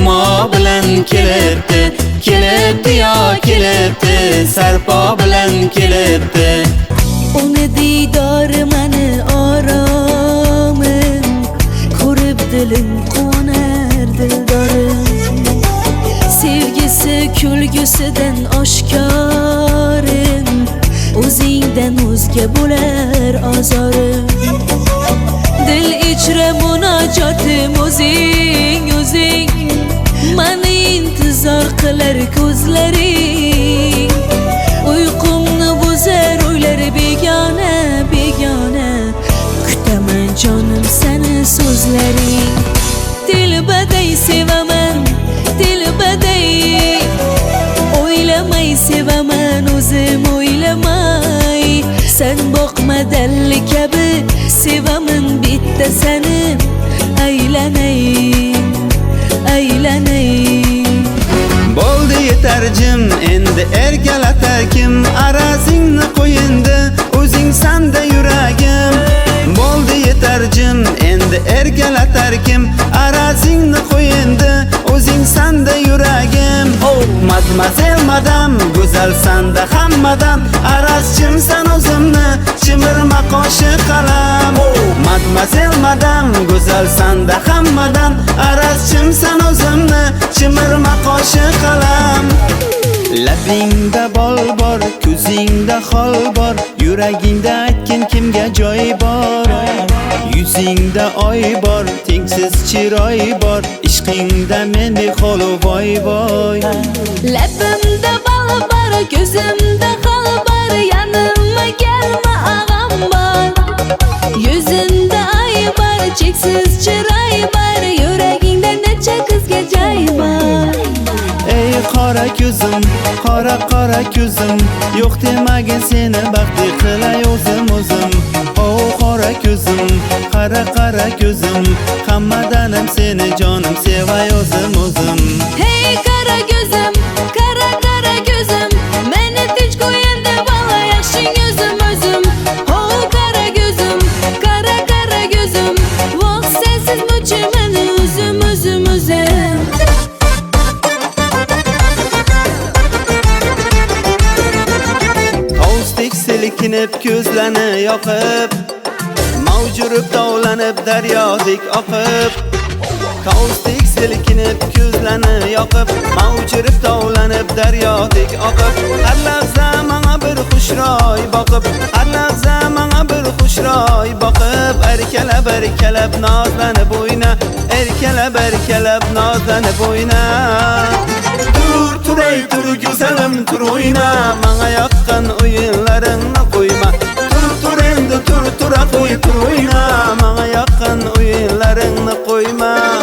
Humo bilan kelibdi, kelibdi ya kelibdi, sarpo bilan kelibdi. Uni diydori mani oromim, ko'rib dilim qo'nar dildorim. Sevgisi kulgusidan oshkorim, o'zingdan o'zga bo'lar ozorim. Dil ichra munojotim o'zing, o'zing, mani intizor qilar ko'zlaring. Uyqumni buzar o'ylar begona, begona, kutaman jonim seni so'zlaring. Dilbaday sevaman, dilbaday, o'ylamay sevaman o'zim o'ylamay. Sen boqma dalli kabi sevaman bitta seni, aylanay, aylanay. Bo'ldi yetarjim, endi erkalatar kim? Arazingni qo'yindi, o'zing sanda yuragim. Bo'ldi yetarjim, endi erkalatar kim? Arazingni qo'yindi, o'zing sanda yuragim. Oh, madmazel madam, go'zal sanda hammadan. Arazchimsan o'zimni, chimirma qoshi qalam. Madmazel madam, go'zal sanda hammadan. Arazchimsan o'zimni, chimirma qoshi qalam. Labingda bol bor, ko'zingda xol bor, yuragingda aytgin kimga joy bor. Yuzingda oy bor, tengsiz chiroy bor, ishqingda men behol voy voy. Labimda bol bor, ko'zimda xol bor, yanimga kelma og'am bor. Yuzingda oy bor, cheksiz chiroy bor, yuragingda necha qizga joy bor. Ey qora ko'zim, qora qora ko'zim, yo'q demagin seni baxtli qilay o'zim o'zim. Oh qora ko'zim, qara qara ko'zim, hammadanam seni jonim sevay o'zim o'zim. Hey qara ko'zim, qara qara ko'zim, meni tinch qo'yindi bola yaxshing o'zim o'zim. Oh qara ko'zim, qara qara ko'zim, voh sensiz muchiman o'zim o'zim o'zim. Silkinib ko'zlani yoqib, mavjurib tovlanib daryodek oqib. Tovusdek silkinib ko'zlani yoqib, mavjurib tovlanib daryodek oqib. Har lahza menga bir xushroy boqib, har lahza menga bir xushroy boqib. Erkalab erkalab nozlanib o'yna, erkalab erkalab nozlanib o'yna. Tur turay tur go'zalim tur o'yna, menga yoqqan o'yinlaringni qo'yma. Tur tur endi tur tura qo'y tur o'yna,